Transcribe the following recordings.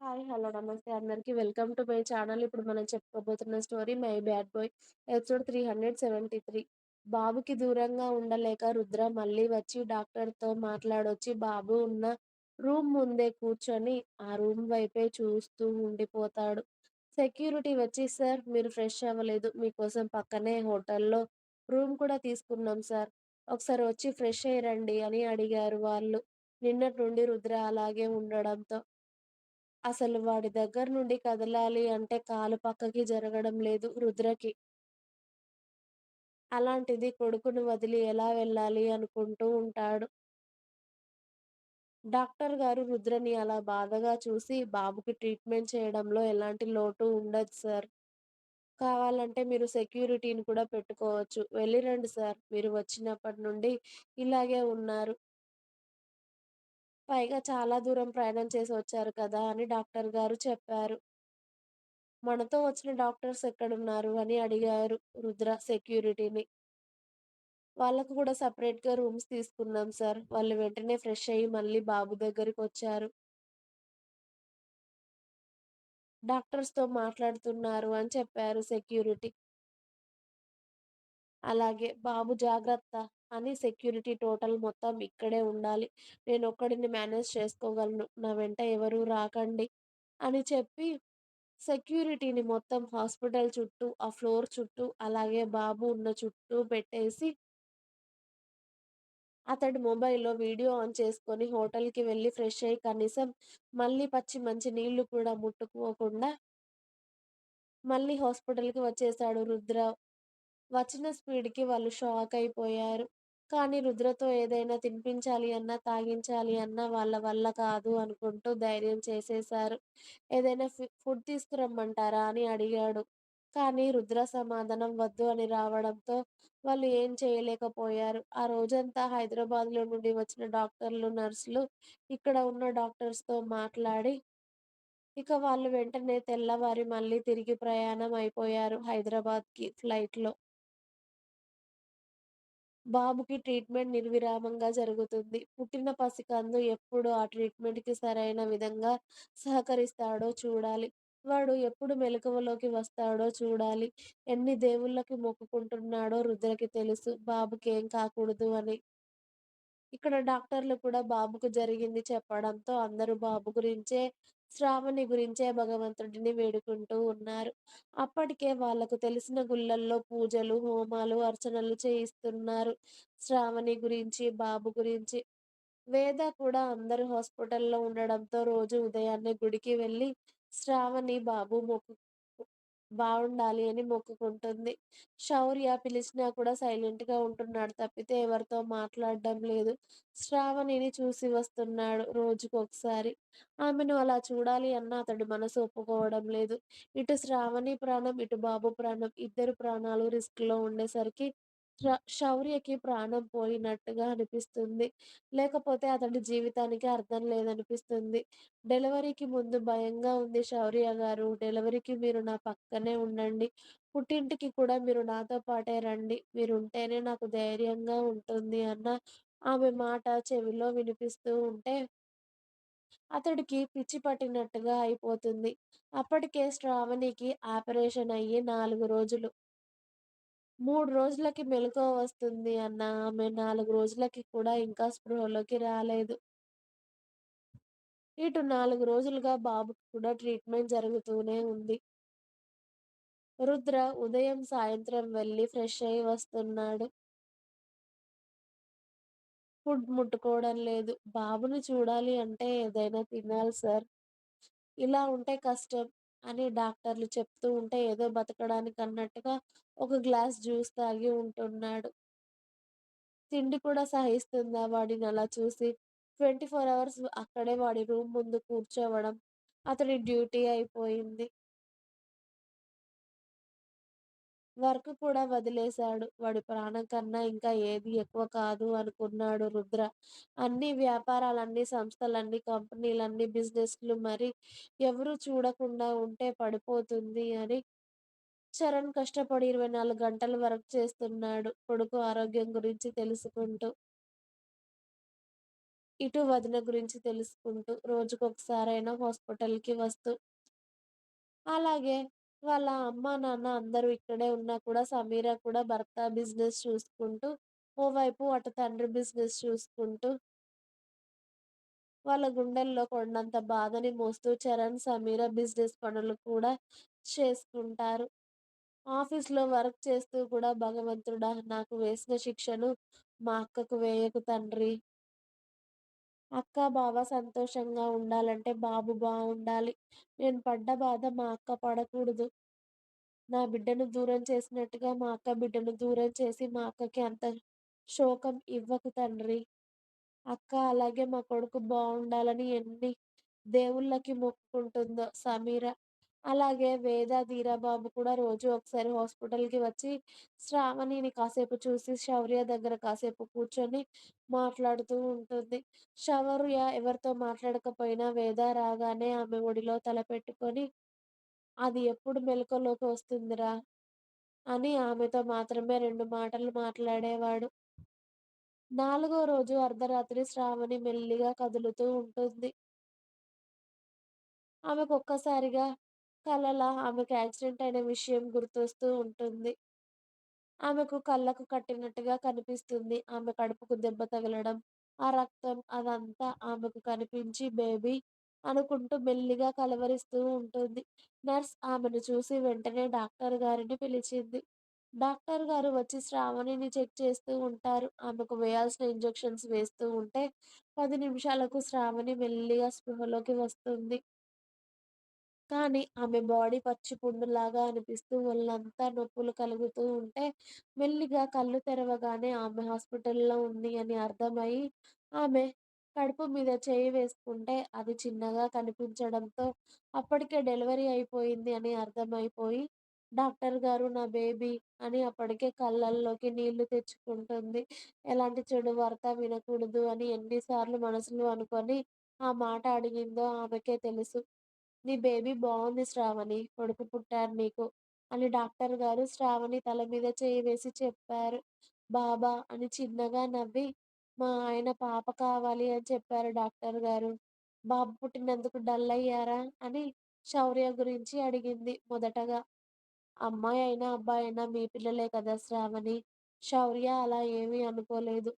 Hi. Hello. నమస్తే అందరికి. Welcome to my channel. ఇప్పుడు మనం చెప్పుకోబోతున్న story 'my bad boy' episode 373. బాబుకి దూరంగా ఉండలేక రుద్ర మళ్ళీ వచ్చి డాక్టర్‌తో మాట్లాడొచ్చి బాబు ఉన్న రూమ్ ముందే కూర్చొని ఆ రూమ్ వైపే చూస్తూ ఉండిపోతాడు. సెక్యూరిటీ వచ్చి "సార్ మీరు ఫ్రెష్ అవ్వలేదు. మీకోసం పక్కనే హోటల్‌లో రూమ్ కూడా తీసుకున్నాం సార్. ఒకసారి వచ్చి ఫ్రెష్ అయ్యి రండి" అని అడిగారు వాళ్ళు. నిన్నటి నుండి రుద్ర అలాగే ఉండడంతో అసలు వాడి దగ్గర నుండి కదలాలి అంటే కాలు పక్కకి జరగడం లేదు రుద్రకి. అలాంటిది కొడుకుని వదిలి ఎలా వెళ్ళాలి అనుకుంటూ ఉంటాడు. డాక్టర్ గారు రుద్రని అలా బాధగా చూసి, "బాబుకి ట్రీట్మెంట్ చేయడంలో ఎలాంటి లోటు ఉండదు సార్. కావాలంటే మీరు సెక్యూరిటీని కూడా పెట్టుకోవచ్చు. వెళ్ళిరండి సార్. మీరు వచ్చినప్పటి నుండి ఇలాగే ఉన్నారు. పైగా చాలా దూరం ప్రయాణం చేసి వచ్చారు కదా" అని డాక్టర్ గారు చెప్పారు. "మనతో వచ్చిన డాక్టర్స్ ఎక్కడున్నారు?" అని అడిగారు రుద్ర సెక్యూరిటీని. "వాళ్ళకి కూడా సెపరేట్‌గా రూమ్స్ తీసుకున్నాం సార్. వాళ్ళు వెంటనే ఫ్రెష్ అయ్యి మళ్ళీ బాబు దగ్గరికొచ్చారు. డాక్టర్స్‌తో మాట్లాడుతున్నారు" అని చెప్పారు సెక్యూరిటీ. "అలాగే బాబు జాగ్రత్త" అని సెక్యూరిటీ టోటల్ మొత్తం ఇక్కడే ఉండాలి. నేనొక్కడిని మేనేజ్ చేసుకోగలను. నా వెంట ఎవరు రాకండి అని చెప్పి సెక్యూరిటీని మొత్తం హాస్పిటల్ చుట్టూ, ఆ ఫ్లోర్ చుట్టూ, అలాగే బాబు ఉన్న చుట్టూ పెట్టేసి, అతడి మొబైల్‌లో వీడియో ఆన్ చేసుకొని హోటల్‌కి వెళ్లి ఫ్రెష్ అయ్యి కనీసం మళ్ళీ పచ్చి మంచి నీళ్లు కూడా ముట్టుకోకుండా మళ్ళీ హాస్పిటల్‌కి వచ్చేసాడు రుద్ర. వచ్చిన స్పీడ్‌కి వాళ్ళు షాకయిపోయారు. కానీ రుద్రతో ఏదైనా తినిపించాలి అన్నా, తాగించాలి అన్నా వాళ్ళ వల్ల కాదు అనుకుంటూ ధైర్యం చేసేశారు. "ఏదైనా ఫుడ్ తీసుకురమ్మంటారా?" అని అడిగాడు. కానీ రుద్ర సమాధానం వద్దు అని రావడంతో వాళ్ళు ఏం చేయలేకపోయారు. ఆ రోజంతా హైదరాబాద్‌లో నుండి వచ్చిన డాక్టర్లు, నర్సులు ఇక్కడ ఉన్న డాక్టర్స్‌తో మాట్లాడి, ఇక వాళ్ళు వెంటనే తెల్లవారి మళ్ళీ తిరిగి ప్రయాణం అయిపోయారు హైదరాబాద్‌కి ఫ్లైట్‌లో. బాబుకి ట్రీట్మెంట్ నిర్విరామంగా జరుగుతుంది. పుట్టిన పసికందు ఎప్పుడు ఆ ట్రీట్మెంట్‌కి సరైన విధంగా సహకరిస్తాడో చూడాలి. వాడు ఎప్పుడు మెలకువలోకి వస్తాడో చూడాలి. ఎన్ని దేవుళ్ళకి మొక్కుకుంటున్నాడో రుద్రకి తెలుసు బాబుకేం కాకూడదు అని. ఇక్కడ డాక్టర్లు కూడా బాబుకు జరిగింది చెప్పడంతో అందరూ బాబు గురించే, శ్రావణి గురించే భగవంతుడిని వేడుకుంటూ ఉన్నారు. అప్పటికే వాళ్ళకు తెలిసిన గుళ్ళల్లో పూజలు, హోమాలు, అర్చనలు చేయిస్తున్నారు. శ్రావణి గురించి, బాబు గురించి. వేద కూడా అందరూ హాస్పిటల్‌లో ఉండడంతో రోజు ఉదయాన్నే గుడికి వెళ్లి శ్రావణి, బాబు బావుండాలి అని మొక్కుకుంటుంది. శౌర్య పిలిచినా కూడా సైలెంట్‌గా ఉంటున్నాడు తప్పితే ఎవరితో మాట్లాడడం లేదు. శ్రావణిని చూసి వస్తున్నాడు రోజుకొకసారి. ఆమెను అలా చూడాలి అన్నా అతడి మనసు ఒప్పుకోవడం లేదు. ఇటు శ్రావణి ప్రాణం, ఇటు బాబు ప్రాణం ఇద్దరి ప్రాణాలు రిస్క్‌లో ఉండేసరికి శౌర్యకి ప్రాణం పోయినట్టుగా అనిపిస్తుంది. లేకపోతే అతడి జీవితానికి అర్థం లేదనిపిస్తుంది. డెలివరీకి ముందు భయంగా ఉంది శౌర్య గారు. డెలివరీకి మీరు నా పక్కనే ఉండండి. పుట్టింటికి కూడా మీరు నాతో పాటే రండి. మీరుంటేనే నాకు ధైర్యంగా ఉంటుంది అన్న ఆమె మాట చెవిలో వినిపిస్తూ ఉంటే అతడికి పిచ్చి పట్టినట్టుగా అయిపోతుంది. అప్పటికే శ్రావణికి ఆపరేషన్ అయ్యి 4 రోజులు. 3 రోజులకి మెలకువ వస్తుంది అన్న ఆమె 4 రోజులకి కూడా ఇంకా స్పృహలోకి రాలేదు. ఇటు 4 రోజులుగా బాబుకి కూడా ట్రీట్మెంట్ జరుగుతూనే ఉంది. రుద్ర ఉదయం, సాయంత్రం వెళ్లి ఫ్రెష్ అయ్యి వస్తున్నాడు. ఫుడ్ ముట్టుకోవడం లేదు. బాబుని చూడాలి అంటే ఏదైనా తినాలి సార్. ఇలా ఉంటే కష్టం అని డాక్టర్లు చెప్తూ ఉంటే ఏదో బతకడానికన్నట్టుగా ఒక గ్లాస్ జ్యూస్ తాగి ఉంటున్నాడు. తిండి కూడా సహిస్తుందా వాడినలా చూసి? 24 అవర్స్ అక్కడే వాడి రూమ్ ముందు కూర్చోవడం అతడి డ్యూటీ అయిపోయింది. వర్క్ కూడా వదిలేశాడు. వాడి ప్రాణం కన్నా ఇంకా ఏది ఎక్కువ కాదు అనుకున్నాడు రుద్ర. అన్ని వ్యాపారాలన్నీ, సంస్థలన్నీ, కంపెనీలన్నీ, బిజినెస్‌లు మరి ఎవరు చూడకుండా ఉంటే పడిపోతుంది అని చరణ్ కష్టపడి 24 గంటలు వర్క్ చేస్తున్నాడు. కొడుకు ఆరోగ్యం గురించి తెలుసుకుంటూ. ఇటు వదిన గురించి తెలుసుకుంటూ రోజుకొకసారైనా హాస్పిటల్‌కి వస్తూ, అలాగే వాళ్ళ అమ్మ, నాన్న అందరూ ఇక్కడే ఉన్నా కూడా సమీర కూడా భర్త బిజినెస్ చూసుకుంటూ, ఓవైపు అటు తండ్రి బిజినెస్ చూసుకుంటూ, వాళ్ళ గుండెల్లో కొండంత బాధని మోస్తూ చరణ్, సమీర బిజినెస్ పనులు కూడా చేసుకుంటారు. ఆఫీస్‌లో వర్క్ చేస్తూ కూడా భగవంతుడా! నాకు వేసిన శిక్షను మా అక్కకు వేయకు తండ్రి. అక్క, బావ సంతోషంగా ఉండాలంటే బాబు బావుండాలి. నేను పడ్డ బాధ మా అక్క పడకూడదు. నా బిడ్డను దూరం చేసినట్టుగా మా అక్క బిడ్డను దూరం చేసి మా అక్కకి అంత శోకం ఇవ్వకు తండ్రి. అక్క అలాగే మా కొడుకు బావుండాలని ఎన్ని దేవుళ్ళకి మొక్కుకుంటుందో సమీర. అలాగే వేద, ధీరబాబు కూడా రోజు ఒకసారి హాస్పిటల్‌కి వచ్చి శ్రావణిని కాసేపు చూసి శౌర్య దగ్గర కాసేపు కూర్చొని మాట్లాడుతూ ఉంటుంది. శౌర్య ఎవరితో మాట్లాడకపోయినా వేద రాగానే ఆమె ఒడిలో తలపెట్టుకొని, "అది ఎప్పుడు మెలకువలోకి వస్తుందిరా" అని ఆమెతో మాత్రమే 2 మాటలు మాట్లాడేవాడు. నాలుగో రోజు అర్ధరాత్రి శ్రావణి మెల్లిగా కదులుతూ ఉంటుంది. ఆమెకొక్కసారిగా కలల ఆమెకు యాక్సిడెంట్ అయిన విషయం గుర్తొస్తూ ఉంటుంది. ఆమెకు కళ్ళకు కట్టినట్టుగా కనిపిస్తుంది. ఆమె కడుపుకు దెబ్బ తగలడం, ఆ రక్తం అదంతా ఆమెకు కనిపించి బేబీ అనుకుంటూ మెల్లిగా కలవరిస్తూ ఉంటుంది. నర్స్ ఆమెను చూసి వెంటనే డాక్టర్ గారిని పిలిచింది. డాక్టర్ గారు వచ్చి శ్రావణిని చెక్ చేస్తూ ఉంటారు. ఆమెకు వేయాల్సిన ఇంజెక్షన్స్ వేస్తూ ఉంటే 10 నిమిషాలకు శ్రావణి మెల్లిగా స్పృహలోకి వస్తుంది. కానీ ఆమె బాడీ పచ్చి పుండులాగా అనిపిస్తూ ఒళ్ళంతా నొప్పులు కలుగుతూ ఉంటే, మెల్లిగా కళ్ళు తెరవగానే ఆమె హాస్పిటల్‌లో ఉంది అని అర్థమయ్యి, ఆమె కడుపు మీద చేయి వేసుకుంటే అది చిన్నగా కనిపించడంతో అప్పటికే డెలివరీ అయిపోయింది అని అర్థమైపోయి, డాక్టర్ గారు నా బేబీ అని అప్పటికే కళ్ళల్లోకి నీళ్లు తెచ్చుకుంటుంది. ఎలాంటి చెడు వార్త వినకూడదు అని ఎన్ని సార్లు మనసులో అనుకొని ఆ మాట అడిగిందో ఆమెకే తెలుసు. "నీ బేబీ బావుంది శ్రావణి. కొడుకు పుట్టాడు నీకు" అని డాక్టర్ గారు శ్రావణి తల మీద చేయి వేసి చెప్పారు. "బాబా" అని చిన్నగా నవ్వి, "మా ఆయన పాప కావాలి" అని చెప్పారు డాక్టర్ గారు. "బాబు పుట్టినందుకు డల్ అయ్యారా?" అని శౌర్య గురించి అడిగింది మొదటగా. "అమ్మాయి అయినా, అబ్బాయి అయినా మీ పిల్లలే కదా శ్రావణి." శౌర్య అలా ఏమీ అనుకోలేదు.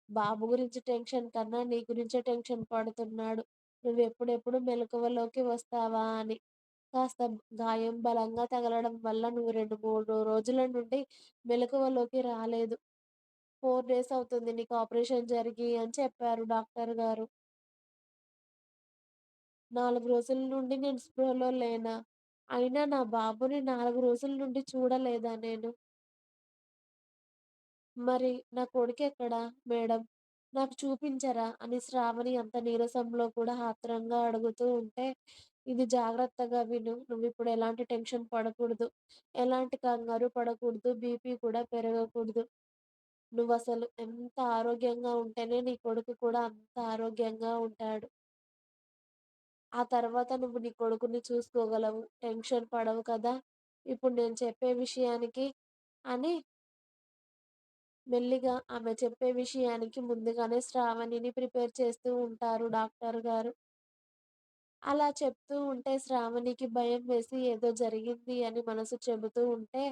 బాబు గురించి టెన్షన్ కన్నా నీ గురించే టెన్షన్ పడుతున్నాడు. నువ్వెప్పుడెప్పుడు మెలకువలోకి వస్తావా అని. కాస్త గాయం బలంగా తగలడం వల్ల నువ్వు 2, 3 రోజుల నుండి మెలకువలోకి రాలేదు. 4 డేస్ అవుతుంది నీకు ఆపరేషన్ జరిగి అని చెప్పారు డాక్టర్ గారు. 4 రోజుల నుండి నేను స్పృహలో లేనా? అయినా నా బాబుని 4 రోజుల నుండి చూడలేదా నేను? మరి నా కొడుకెక్కడ మేడం? నాకు చూపించరా? అని శ్రావణి అంత నీరసంలో కూడా ఆత్రంగా అడుగుతూ ఉంటే, ఇది జాగ్రత్తగా విను. నువ్విప్పుడు ఎలాంటి టెన్షన్ పడకూడదు. ఎలాంటి కంగారు పడకూడదు. బీపీ కూడా పెరగకూడదు. నువ్వసలు ఎంత ఆరోగ్యంగా ఉంటేనే నీ కొడుకు కూడా అంత ఆరోగ్యంగా ఉంటాడు. ఆ తర్వాత నువ్వు నీ కొడుకుని చూసుకోగలవు. టెన్షన్ పడవు కదా! ఇప్పుడు నేను చెప్పే విషయానికి అని మెల్లిగా ఆమె చెప్పే విషయానికి ముందుగానే శ్రావణిని ప్రిపేర్ చేస్తూ ఉంటారు డాక్టర్ గారు. అలా చెప్తూ ఉంటే శ్రావణికి భయం వేసి ఏదో జరిగింది అని మనసు చెబుతూ ఉంటే,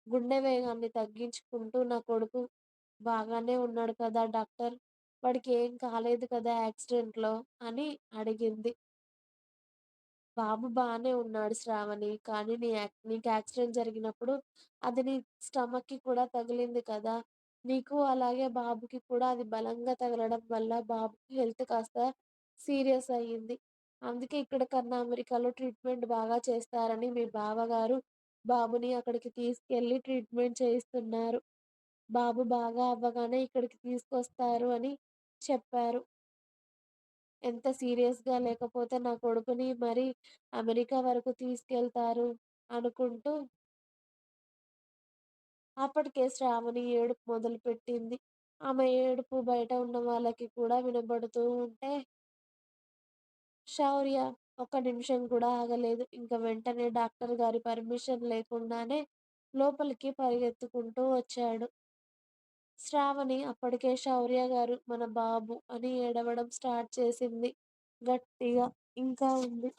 గుండె వేగాన్ని తగ్గించుకుంటూ నా కొడుకు బాగానే ఉన్నాడు కదా డాక్టర్. వాడికి ఏం కాలేదు కదా యాక్సిడెంట్‌లో అని అడిగింది. బాబు బానే ఉన్నాడు శ్రావణి. కానీ నీకు యాక్సిడెంట్ జరిగినప్పుడు అది నీ స్టమక్‌కి కూడా తగిలింది కదా! నీకు అలాగే బాబుకి కూడా అది బలంగా తగలడం వల్ల బాబుకి హెల్త్ కాస్త సీరియస్ అయ్యింది. అందుకే ఇక్కడ కన్నా అమెరికాలో ట్రీట్మెంట్ బాగా చేస్తారని మీ బావగారు బాబుని అక్కడికి తీసుకెళ్ళి ట్రీట్మెంట్ చేయిస్తున్నారు. బాబు బాగా అవ్వగానే ఇక్కడికి తీసుకొస్తారు అని చెప్పారు. ఎంత సీరియస్‌గా లేకపోతే నా కొడుకుని మరి అమెరికా వరకు తీసుకెళ్తారు అనుకుంటూ, అప్పటికే శ్రావణి ఏడుపు మొదలుపెట్టింది. ఆమె ఏడుపు బయట ఉన్న వాళ్ళకి కూడా వినబడుతూ ఉంటే, శౌర్య ఒక్క నిమిషం కూడా ఆగలేదు. ఇంక వెంటనే డాక్టర్ గారి పర్మిషన్ లేకుండానే లోపలికి పరిగెత్తుకుంటూ వచ్చాడు. శ్రావణి అప్పటికే శౌర్య గారు మన బాబు అని ఏడవడం స్టార్ట్ చేసింది. గట్టిగా. ఇంకా ఉంది.